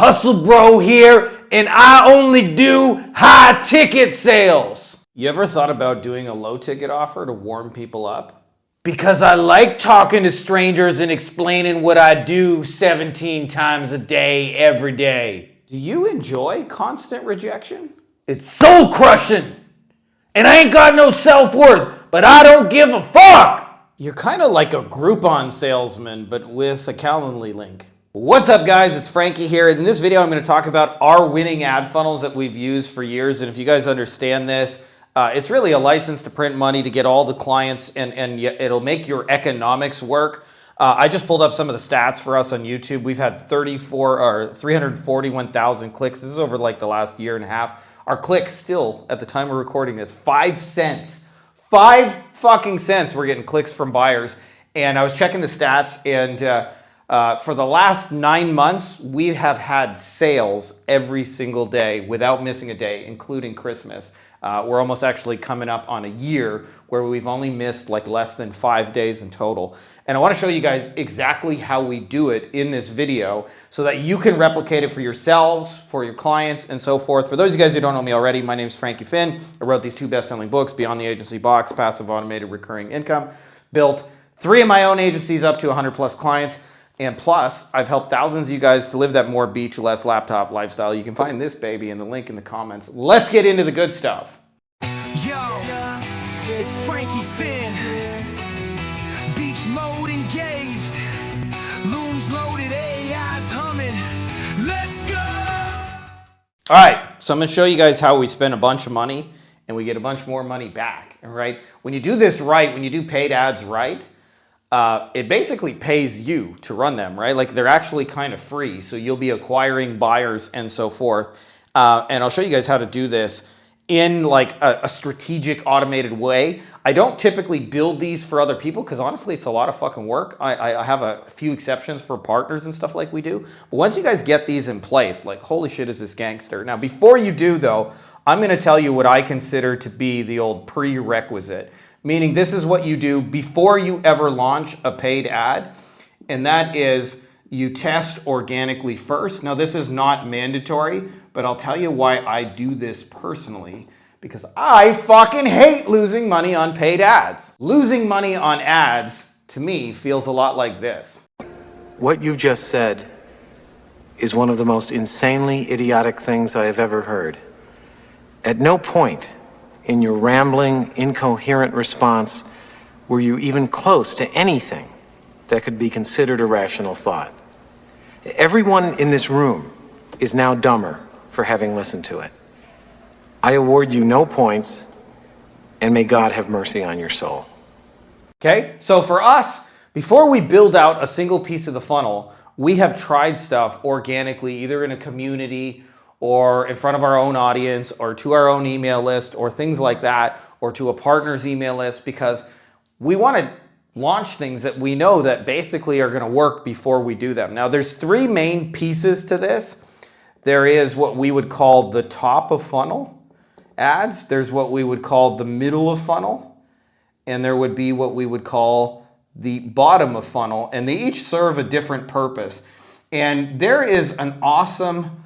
Hustle Bro here, and I only do high ticket sales. You ever thought about doing a low ticket offer to warm people up? Because I like talking to strangers and explaining what I do 17 times a day, every day. Do you enjoy constant rejection? It's soul crushing. And I ain't got no self-worth, but I don't give a fuck. You're kind of like a Groupon salesman, but with a Calendly link. What's up, guys? It's Frankie here. In this video, I'm going to talk about our winning ad funnels that we've used for years. And if you guys understand this, it's really a license to print money to get all the clients, and it'll make your economics work. I just pulled up some of the stats for us on YouTube. We've had 341,000 clicks. This is over like the last year and a half. Our clicks still, at the time we're recording this, 5 cents. 5 fucking cents we're getting clicks from buyers. And I was checking the stats, and for the last 9 months, we have had sales every single day without missing a day, including Christmas. We're almost actually coming up on a year where we've only missed like less than 5 days in total. And I want to show you guys exactly how we do it in this video so that you can replicate it for yourselves, for your clients, and so forth. For those of you guys who don't know me already, my name is Frankie Finn. I wrote these 2 best-selling books, Beyond the Agency Box, Passive Automated Recurring Income. Built 3 of my own agencies up to 100 plus clients. And plus, I've helped thousands of you guys to live that more beach, less laptop lifestyle. You can find this baby in the link in the comments. Let's get into the good stuff. Yo, it's Frankie Finn. Beach mode engaged. Looms loaded, AI's humming. Let's go! All right, so I'm gonna show you guys how we spend a bunch of money and we get a bunch more money back, all right? When you do this right, when you do paid ads right, it basically pays you to run them, right? Like they're actually kind of free. So you'll be acquiring buyers and so forth. And I'll show you guys how to do this in like a strategic automated way. I don't typically build these for other people because honestly, it's a lot of fucking work. I have a few exceptions for partners and stuff like we do. But once you guys get these in place, like holy shit is this gangster. Now, before you do though, I'm gonna tell you what I consider to be the old prerequisite. Meaning this is what you do before you ever launch a paid ad, and that is you test organically first. Now this is not mandatory, but I'll tell you why I do this personally, because I fucking hate losing money on paid ads. Losing money on ads, to me, feels a lot like this. What you just said is one of the most insanely idiotic things I have ever heard. At no point in your rambling, incoherent response were you even close to anything that could be considered a rational thought. Everyone in this room is now dumber for having listened to it. I award you no points, and may God have mercy on your soul. Okay, so for us, before we build out a single piece of the funnel, we have tried stuff organically, either in a community or in front of our own audience, or to our own email list, or things like that, or to a partner's email list, because we want to launch things that we know that basically are going to work before we do them. Now, there's 3 main pieces to this. There is what we would call the top of funnel ads. There's what we would call the middle of funnel, and there would be what we would call the bottom of funnel, and they each serve a different purpose. And there is an awesome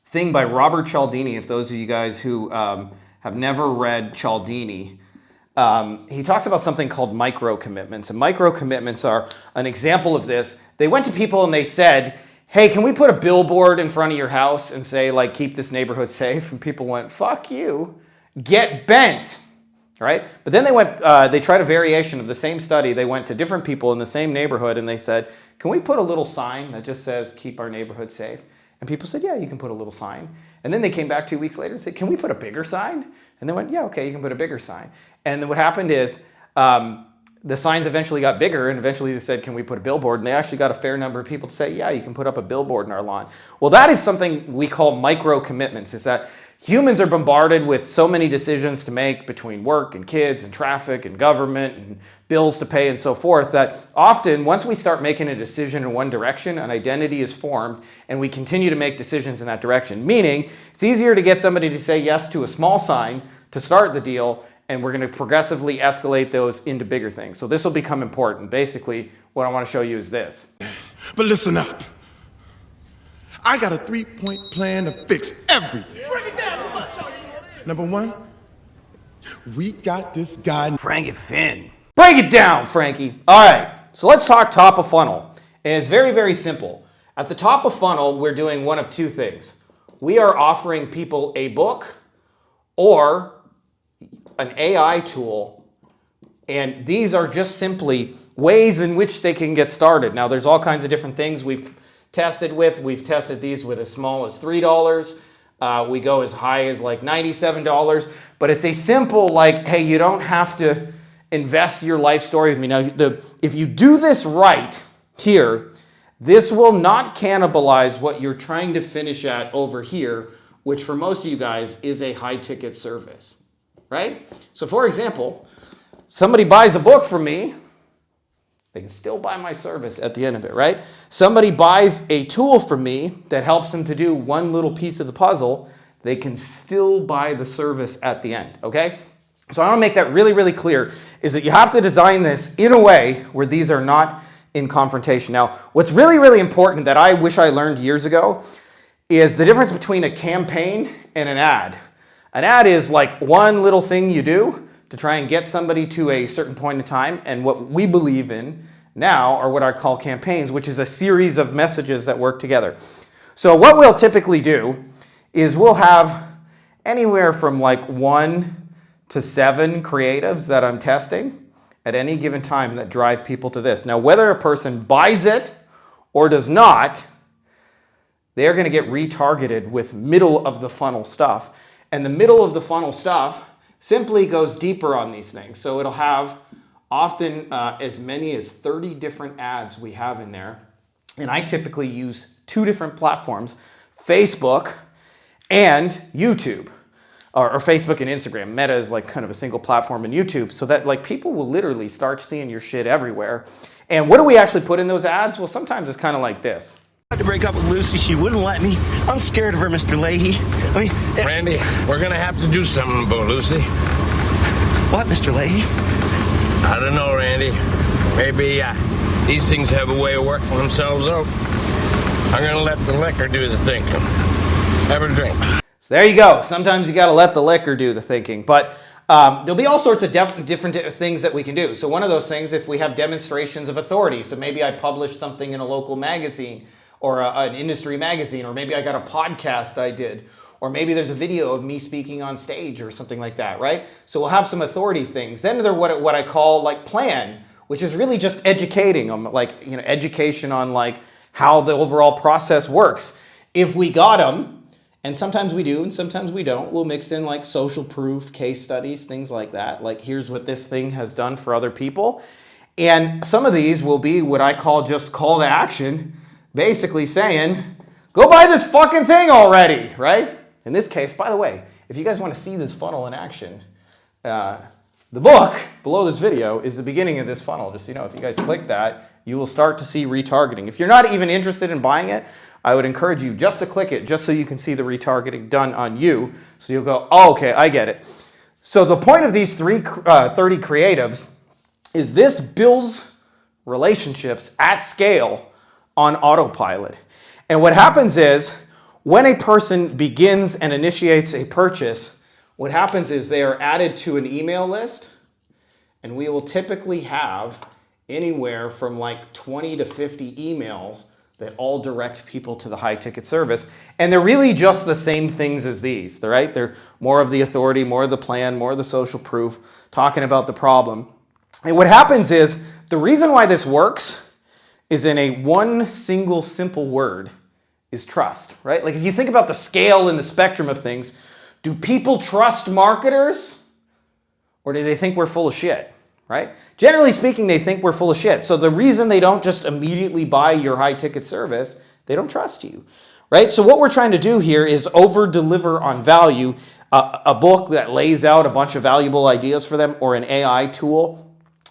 thing by Robert Cialdini. If those of you guys who have never read Cialdini, he talks about something called micro commitments, and micro commitments are an example of this. They went to people and they said, hey, can we put a billboard in front of your house and say like, keep this neighborhood safe? And people went, fuck you, get bent. Right? But then they tried a variation of the same study. They went to different people in the same neighborhood and they said, can we put a little sign that just says, keep our neighborhood safe? And people said, yeah, you can put a little sign. And then they came back 2 weeks later and said, can we put a bigger sign? And they went, yeah, okay, you can put a bigger sign. And then what happened is the signs eventually got bigger, and eventually they said, can we put a billboard? And they actually got a fair number of people to say, yeah, you can put up a billboard in our lawn. Well, that is something we call micro commitments, is that humans are bombarded with so many decisions to make between work and kids and traffic and government and bills to pay and so forth, that often once we start making a decision in one direction, an identity is formed and we continue to make decisions in that direction. Meaning it's easier to get somebody to say yes to a small sign to start the deal, and we're going to progressively escalate those into bigger things. So this will become important. Basically, what I want to show you is this. But listen up. I got a 3-point plan to fix everything. Number one, we got this guy. Frankie Finn. Break it down, Frankie. All right, so let's talk top of funnel. And it's very, very simple. At the top of funnel, we're doing one of two things. We are offering people a book or an AI tool, and these are just simply ways in which they can get started. Now, there's all kinds of different things we've tested with. We've tested these with as small as $3. We go as high as like $97, but it's a simple like, hey, you don't have to invest your life story with me. Now, if you do this right here, this will not cannibalize what you're trying to finish at over here, which for most of you guys is a high ticket service, right? So for example, somebody buys a book from me, they can still buy my service at the end of it, right? Somebody buys a tool from me that helps them to do one little piece of the puzzle, they can still buy the service at the end, okay? So I want to make that really, really clear, is that you have to design this in a way where these are not in confrontation. Now, what's really, really important that I wish I learned years ago is the difference between a campaign and an ad. An ad is like one little thing you do to try and get somebody to a certain point in time, and what we believe in now are what I call campaigns, which is a series of messages that work together. So what we'll typically do is we'll have anywhere from like 1 to 7 creatives that I'm testing at any given time that drive people to this. Now, whether a person buys it or does not, they're going to get retargeted with middle of the funnel stuff. And the middle of the funnel stuff simply goes deeper on these things. So it'll have often as many as 30 different ads we have in there. And I typically use 2 different platforms, Facebook and YouTube, or Facebook and Instagram. Meta is like kind of a single platform in YouTube, so that like people will literally start seeing your shit everywhere. And what do we actually put in those ads? Well, sometimes it's kind of like this. I had to break up with Lucy. She wouldn't let me. I'm scared of her, Mr. Leahy. Randy, we're gonna have to do something about Lucy. What, Mr. Leahy? I don't know, Randy. Maybe these things have a way of working themselves out. I'm gonna let the liquor do the thinking. Have a drink. So there you go. Sometimes you got to let the liquor do the thinking. But there'll be all sorts of different things that we can do. So one of those things, if we have demonstrations of authority, so maybe I published something in a local magazine or an industry magazine, or maybe I got a podcast I did, or maybe there's a video of me speaking on stage or something like that, right? So we'll have some authority things. Then they're what I call like plan, which is really just educating them, like, you know, education on like how the overall process works. If we got them, and sometimes we do and sometimes we don't, we'll mix in like social proof, case studies, things like that. Like, here's what this thing has done for other people. And some of these will be what I call just call to action, basically saying, go buy this fucking thing already, right? In this case, by the way, if you guys want to see this funnel in action, the book below this video is the beginning of this funnel. Just so you know, if you guys click that, you will start to see retargeting. If you're not even interested in buying it, I would encourage you just to click it, just so you can see the retargeting done on you. So you'll go, oh, okay, I get it. So the point of these 30 creatives is this builds relationships at scale on autopilot. And what happens is, when a person begins and initiates a purchase, what happens is they are added to an email list, and we will typically have anywhere from like 20 to 50 emails that all direct people to the high ticket service. And they're really just the same things as these, right? They're more of the authority, more of the plan, more of the social proof, talking about the problem. And what happens is, the reason why this works is in a one single simple word is trust, right? Like, if you think about the scale and the spectrum of things, do people trust marketers, or do they think we're full of shit, right? Generally speaking, they think we're full of shit. So the reason they don't just immediately buy your high ticket service, they don't trust you, right? So what we're trying to do here is over deliver on value, a book that lays out a bunch of valuable ideas for them, or an AI tool.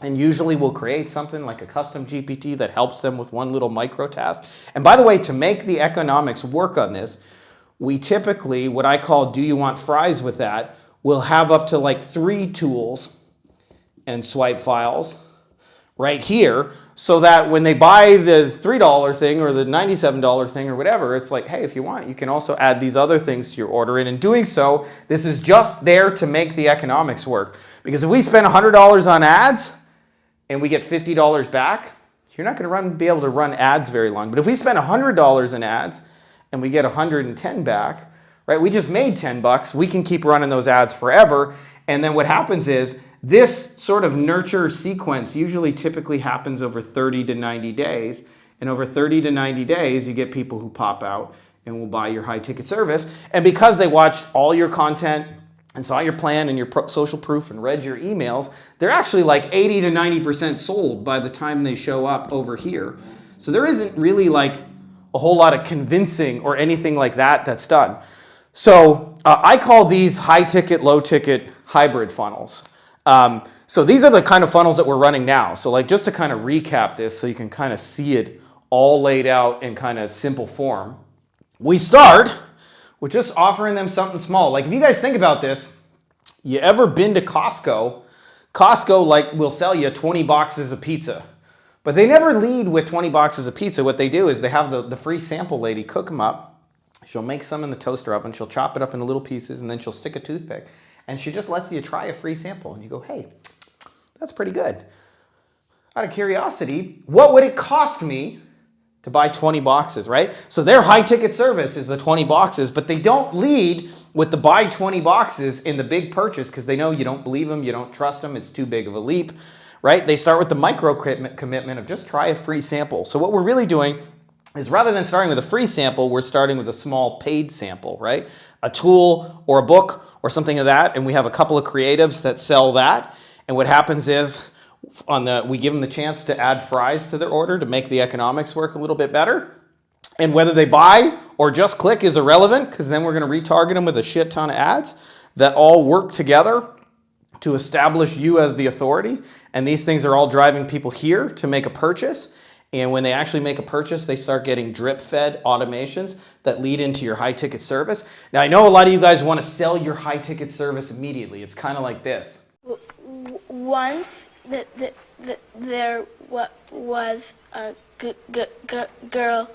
And usually we'll create something like a custom GPT that helps them with one little micro task. And by the way, to make the economics work on this, we typically, what I call do you want fries with that, we'll have up to like 3 tools and swipe files, right here, so that when they buy the $3 thing or the $97 thing or whatever, it's like, hey, if you want, you can also add these other things to your order. And in doing so, this is just there to make the economics work. Because if we spend $100 on ads and we get $50 back, you're not going to be able to run ads very long. But if we spend $100 in ads and we get 110 back, right? We just made 10 bucks. We can keep running those ads forever. And then what happens is this sort of nurture sequence usually typically happens over 30 to 90 days. And over 30 to 90 days, you get people who pop out and will buy your high ticket service. And because they watched all your content and saw your plan and your social proof and read your emails, they're actually like 80 to 90% sold by the time they show up over here. So there isn't really like a whole lot of convincing or anything like that that's done. So I call these high ticket, low ticket hybrid funnels. So these are the kind of funnels that we're running now. So like just to kind of recap this so you can kind of see it all laid out in kind of simple form. We start with just offering them something small. Like if you guys think about this, you ever been to Costco? Costco like will sell you 20 boxes of pizza. But they never lead with 20 boxes of pizza. What they do is they have the free sample lady cook them up. She'll make some in the toaster oven. She'll chop it up into little pieces and then she'll stick a toothpick. And she just lets you try a free sample. And you go, hey, that's pretty good. Out of curiosity, what would it cost me to buy 20 boxes, right? So their high ticket service is the 20 boxes, but they don't lead with the buy 20 boxes in the big purchase because they know you don't believe them, you don't trust them, it's too big of a leap, right? They start with the micro commitment of just try a free sample. So what we're really doing is rather than starting with a free sample, we're starting with a small paid sample, right? A tool or a book or something of that, and we have a couple of creatives that sell that. And what happens is we give them the chance to add fries to their order to make the economics work a little bit better. And whether they buy or just click is irrelevant because then we're going to retarget them with a shit ton of ads that all work together to establish you as the authority. And these things are all driving people here to make a purchase. And when they actually make a purchase, they start getting drip-fed automations that lead into your high-ticket service. Now, I know a lot of you guys want to sell your high-ticket service immediately. It's kind of like this. Once there was a girl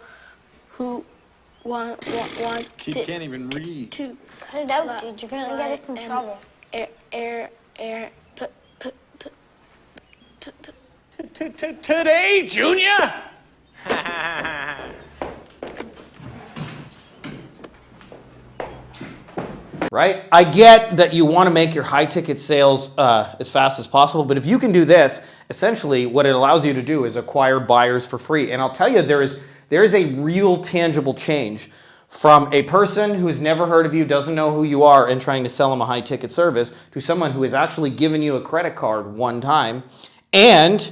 who wanted Can't even read. to Cut it out, dude. You're gonna get us in trouble. Today, Junior? Right? I get that you want to make your high ticket sales as fast as possible, but if you can do this, essentially what it allows you to do is acquire buyers for free. And I'll tell you, there is a real tangible change from a person who's never heard of you, doesn't know who you are, and trying to sell them a high ticket service to someone who has actually given you a credit card one time and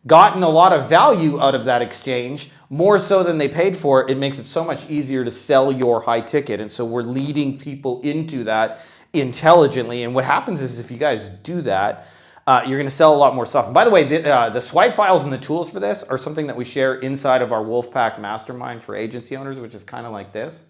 gotten a lot of value out of that exchange, more so than they paid for. It makes it so much easier to sell your high ticket. And so we're leading people into that intelligently. And what happens is if you guys do that, you're going to sell a lot more stuff. And by the way, the swipe files and the tools for this are something that we share inside of our Wolfpack Mastermind for agency owners, which is kind of like this.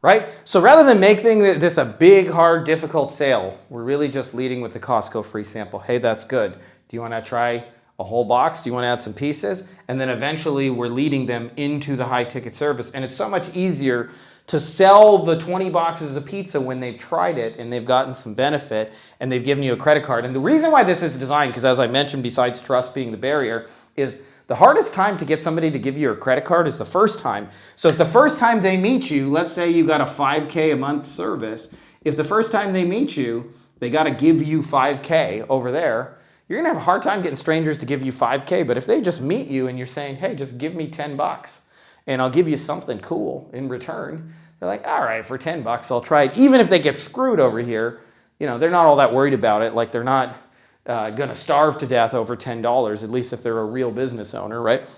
Right? So rather than making this a big, hard, difficult sale, we're really just leading with the Costco free sample. Hey, that's good. Do you want to try a whole box? Do you want to add some pieces? And then eventually we're leading them into the high ticket service. And it's so much easier to sell the 20 boxes of pizza when they've tried it and they've gotten some benefit and they've given you a credit card. And the reason why this is designed, because as I mentioned, besides trust being the barrier, is the hardest time to get somebody to give you a credit card is the first time. So if the first time they meet you, let's say you got a $5K a month service, if the first time they meet you, they got to give you $5K over there, you're going to have a hard time getting strangers to give you $5K. But if they just meet you and you're saying, hey, just give me 10 bucks and I'll give you something cool in return, they're like, all right, for 10 bucks, I'll try it. Even if they get screwed over here, you know, they're not all that worried about it. Like they're not going to starve to death over $10, at least if they're a real business owner, right?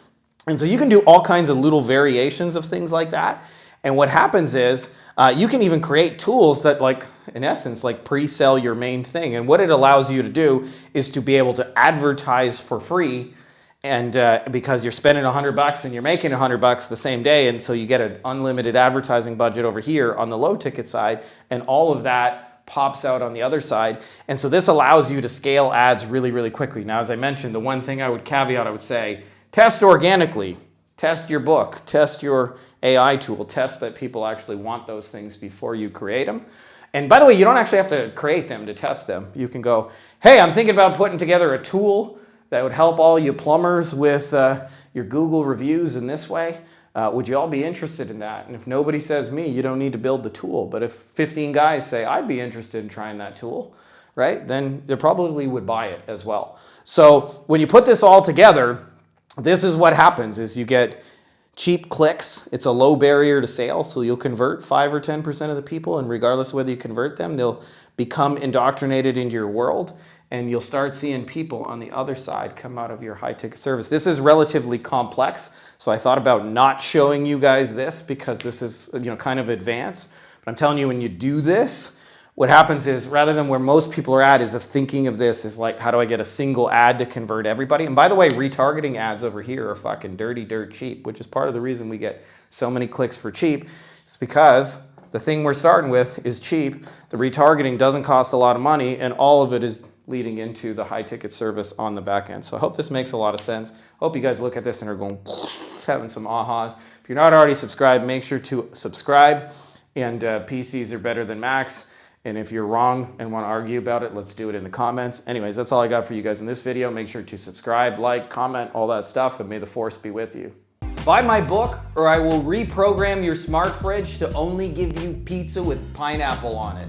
And so you can do all kinds of little variations of things like that. And what happens is you can even create tools that, like, in essence, like pre-sell your main thing. And what it allows you to do is to be able to advertise for free And because you're spending $100 and you're making $100 the same day, and so you get an unlimited advertising budget over here on the low ticket side, and all of that pops out on the other side. And so this allows you to scale ads really, really quickly. Now, as I mentioned, the one thing I would caveat, I would say, test organically, test your book, test your AI tool, test that people actually want those things before you create them. And by the way, you don't actually have to create them to test them. You can go, hey, I'm thinking about putting together a tool that would help all you plumbers with your Google reviews in this way. Would you all be interested in that? And if nobody says me, you don't need to build the tool. But if 15 guys say, I'd be interested in trying that tool, right? Then they probably would buy it as well. So when you put this all together, this is what happens is you get cheap clicks. It's a low barrier to sale, so you'll convert 5 or 10% of the people, and regardless of whether you convert them, they'll become indoctrinated into your world, and you'll start seeing people on the other side come out of your high-ticket service. This is relatively complex, so I thought about not showing you guys this because this is, kind of advanced. But I'm telling you, when you do this, what happens is, rather than where most people are at, is of thinking of this as like, how do I get a single ad to convert everybody? And by the way, retargeting ads over here are fucking dirty dirt cheap, which is part of the reason we get so many clicks for cheap. It's because the thing we're starting with is cheap. The retargeting doesn't cost a lot of money, and all of it is leading into the high ticket service on the back end. So I hope this makes a lot of sense. Hope you guys look at this and are going, having some ahas. If you're not already subscribed, make sure to subscribe. And PCs are better than Macs. And if you're wrong and want to argue about it, let's do it in the comments. Anyways, that's all I got for you guys in this video. Make sure to subscribe, like, comment, all that stuff, and may the force be with you. Buy my book, or I will reprogram your smart fridge to only give you pizza with pineapple on it.